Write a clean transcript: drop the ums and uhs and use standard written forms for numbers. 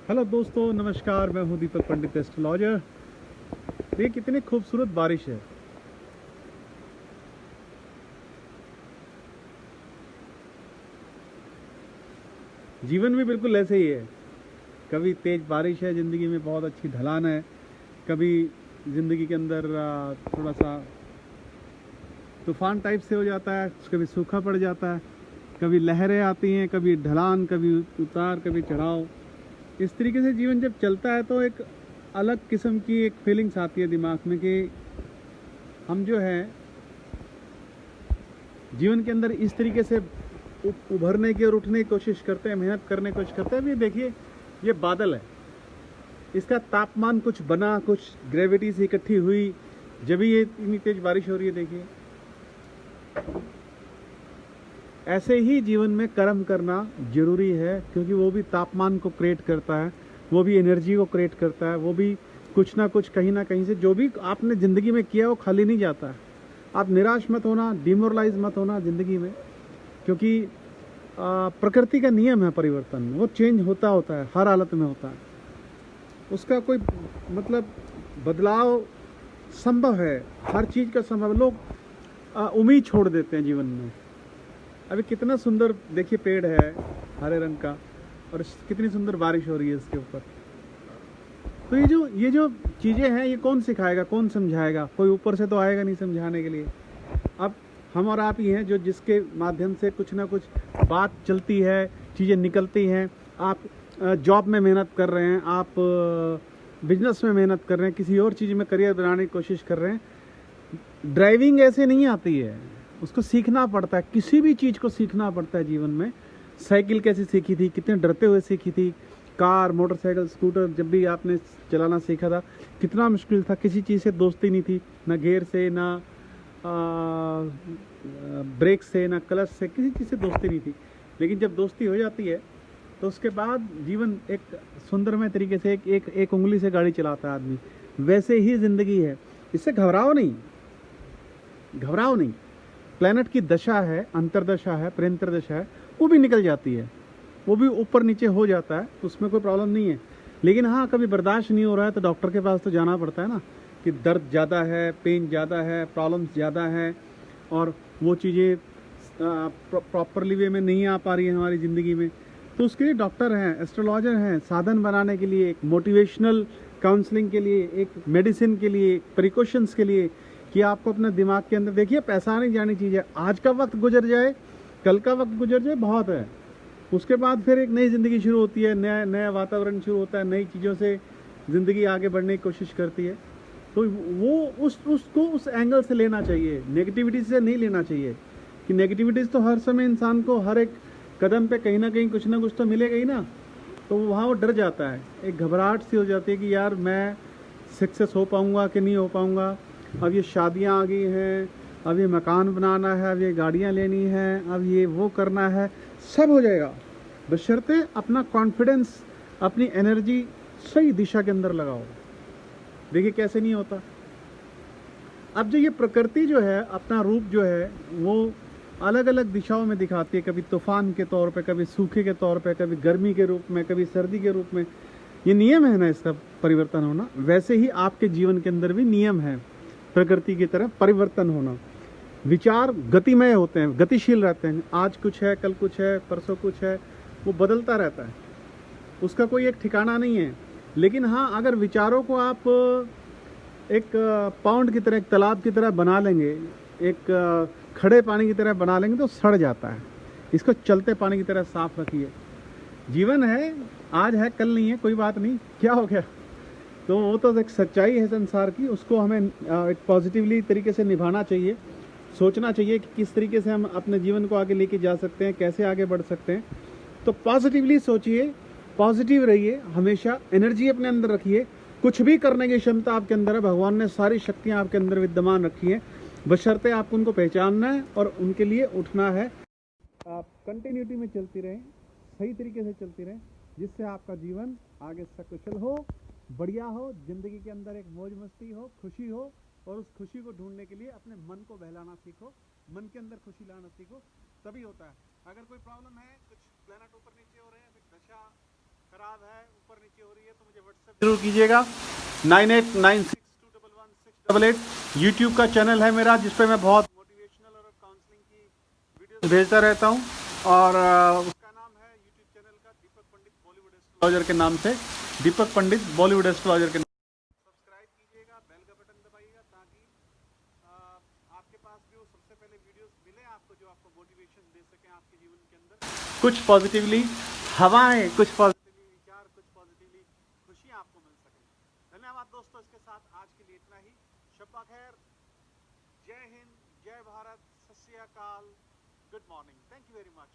Hello दोस्तों, नमस्कार। मैं हूं दीपक पंडित, एस्ट्रोलॉजर। देखिए कितनी खूबसूरत बारिश है। जीवन भी बिल्कुल ऐसे ही है। कभी तेज बारिश है, ज़िंदगी में बहुत अच्छी ढलान है। कभी ज़िंदगी के अंदर थोड़ा सा तूफान टाइप से हो जाता है, कभी सूखा पड़ जाता है, कभी लहरें आती हैं, कभी ढलान, कभी उतार, कभी चढ़ाव। इस तरीके से जीवन जब चलता है तो एक अलग किस्म की एक फीलिंग्स आती है दिमाग में कि हम जो है जीवन के अंदर इस तरीके से उभरने की और उठने की कोशिश करते हैं, मेहनत करने की कोशिश करते हैं। अभी देखिए ये बादल है, इसका तापमान कुछ बना, कुछ ग्रेविटी से इकट्ठी हुई, जब ये इतनी तेज बारिश हो रही है। देखिए ऐसे ही जीवन में कर्म करना जरूरी है, क्योंकि वो भी तापमान को क्रिएट करता है, वो भी एनर्जी को क्रिएट करता है, वो भी कुछ ना कुछ कहीं ना कहीं से जो भी आपने ज़िंदगी में किया वो खाली नहीं जाता है। आप निराश मत होना, डिमोरलाइज मत होना ज़िंदगी में, क्योंकि प्रकृति का नियम है परिवर्तन। वो चेंज होता होता है, हर हालत में होता है, उसका कोई मतलब बदलाव संभव है, हर चीज़ का संभव। लोग उम्मीद छोड़ देते हैं जीवन में। अभी कितना सुंदर देखिए पेड़ है हरे रंग का, और कितनी सुंदर बारिश हो रही है इसके ऊपर। तो ये जो चीज़ें हैं, ये कौन सिखाएगा, कौन समझाएगा? कोई ऊपर से तो आएगा नहीं समझाने के लिए। अब हम और आप ही हैं जो जिसके माध्यम से कुछ ना कुछ बात चलती है, चीज़ें निकलती हैं। आप जॉब में मेहनत कर रहे हैं, आप बिजनेस में मेहनत कर रहे हैं, किसी और चीज़ में करियर बनाने की कोशिश कर रहे हैं। ड्राइविंग ऐसे नहीं आती है, उसको सीखना पड़ता है। किसी भी चीज़ को सीखना पड़ता है जीवन में। साइकिल कैसे सीखी थी, कितने डरते हुए सीखी थी। कार, मोटरसाइकिल, स्कूटर जब भी आपने चलाना सीखा था कितना मुश्किल था। किसी चीज़ से दोस्ती नहीं थी, ना गियर से, ना ब्रेक से, ना क्लच से, किसी चीज़ से दोस्ती नहीं थी। लेकिन जब दोस्ती हो जाती है तो उसके बाद जीवन एक सुंदरमय तरीके से एक उंगली से गाड़ी चलाता है आदमी। वैसे ही ज़िंदगी है, इससे घबराओ नहीं, घबराओ नहीं। प्लैनेट की दशा है, अंतरदशा है, प्रेंतरदशा है, वो भी निकल जाती है, वो भी ऊपर नीचे हो जाता है, उसमें कोई प्रॉब्लम नहीं है। लेकिन हाँ, कभी बर्दाश्त नहीं हो रहा है तो डॉक्टर के पास तो जाना पड़ता है ना, कि दर्द ज़्यादा है, पेन ज़्यादा है, प्रॉब्लम्स ज़्यादा है, और वो चीज़ें प्रॉपरली वे में नहीं आ पा रही है हमारी ज़िंदगी में। तो उसके लिए डॉक्टर हैं, एस्ट्रोलॉजर हैं, साधन बनाने के लिए, एक मोटिवेशनल काउंसलिंग के लिए, एक मेडिसिन के लिए, प्रिकॉशंस के लिए, कि आपको अपने दिमाग के अंदर देखिए पैसा नहीं जानी चीज़ है। आज का वक्त गुजर जाए, कल का वक्त गुजर जाए, बहुत है। उसके बाद फिर एक नई ज़िंदगी शुरू होती है, नया नया वातावरण शुरू होता है, नई चीज़ों से ज़िंदगी आगे बढ़ने की कोशिश करती है। तो वो उसको उस एंगल से लेना चाहिए, नेगेटिविटी से नहीं लेना चाहिए। कि नेगेटिविटीज़ तो हर समय इंसान को हर एक कदम पे कहीं ना कहीं कुछ ना कुछ तो मिलेगा ही ना। तो वहाँ वो डर जाता है, एक घबराहट सी हो जाती है कि यार मैं सक्सेस हो पाऊँगा कि नहीं हो पाऊँगा। अब ये शादियाँ आ गई हैं, अब ये मकान बनाना है, अब ये गाड़ियाँ लेनी हैं, अब ये वो करना है, सब हो जाएगा, बशर्ते अपना कॉन्फिडेंस, अपनी एनर्जी सही दिशा के अंदर लगाओ। देखिए कैसे नहीं होता। अब जो ये प्रकृति जो है अपना रूप जो है वो अलग अलग दिशाओं में दिखाती है, कभी तूफान के तौर पे, कभी सूखे के तौर पे, कभी गर्मी के रूप में, कभी सर्दी के रूप में। ये नियम है ना इसका परिवर्तन होना। वैसे ही आपके जीवन के अंदर भी नियम है प्रकृति की तरह परिवर्तन होना। विचार गतिमय होते हैं, गतिशील रहते हैं। आज कुछ है, कल कुछ है, परसों कुछ है, वो बदलता रहता है, उसका कोई एक ठिकाना नहीं है। लेकिन हाँ, अगर विचारों को आप एक पाउंड की तरह, एक तालाब की तरह बना लेंगे, एक खड़े पानी की तरह बना लेंगे तो सड़ जाता है। इसको चलते पानी की तरह साफ रखिए। जीवन है, आज है कल नहीं है, कोई बात नहीं, क्या हो गया। तो वो तो एक सच्चाई है संसार की, उसको हमें एक पॉजिटिवली तरीके से निभाना चाहिए। सोचना चाहिए कि किस तरीके से हम अपने जीवन को आगे लेके जा सकते हैं, कैसे आगे बढ़ सकते हैं। तो पॉजिटिवली सोचिए, पॉजिटिव रहिए, हमेशा एनर्जी अपने अंदर रखिए। कुछ भी करने की क्षमता आपके अंदर है, भगवान ने सारी शक्तियाँ आपके अंदर विद्यमान रखी हैं, बशर्ते आपको उनको पहचानना है और उनके लिए उठना है। आप कंटिन्यूटी में चलती रहें, सही तरीके से चलती रहें, जिससे आपका जीवन आगे सकुशल हो, बढ़िया हो, ज़िंदगी के अंदर एक मौज मस्ती हो, खुशी हो। और उस खुशी को ढूंढने के लिए अपने मन को बहलाना सीखो, मन के अंदर खुशी लाना सीखो, तभी होता है। अगर कोई प्रॉब्लम है, कुछ प्लैनेट ऊपर नीचे हो रहे हैं, फिर दशा खराब है, ऊपर नीचे हो रही है, तो मुझे व्हाट्सएप जरूर कीजिएगा 9896211688। यूट्यूब का चैनल है मेरा, जिस पे मैं बहुत मोटिवेशनल और काउंसलिंग की वीडियोस भेजता रहता हूँ। और उसका नाम है यूट्यूब चैनल का दीपक पंडित बॉलीवुड एस्ट्रोलॉजर के नाम से, दीपक पंडित बॉलीवुड एस्ट्रोलॉजर के नाम। सब्सक्राइब कीजिएगा, बेल का बटन दबाइएगा, ताकि आपके पास भी वो सबसे पहले वीडियोस मिले आपको, जो आपको मोटिवेशन दे सके आपके जीवन के अंदर। कुछ पॉजिटिवली हवाएं, कुछ पॉजिटिवली विचार, कुछ पॉजिटिवली खुशियाँ आपको मिल सके। धन्यवाद दोस्तों, इसके साथ आज के लिए इतना ही। शब्बा खैर, जय हिंद, जय भारत, सत श्री अकाल, good morning, thank you very much.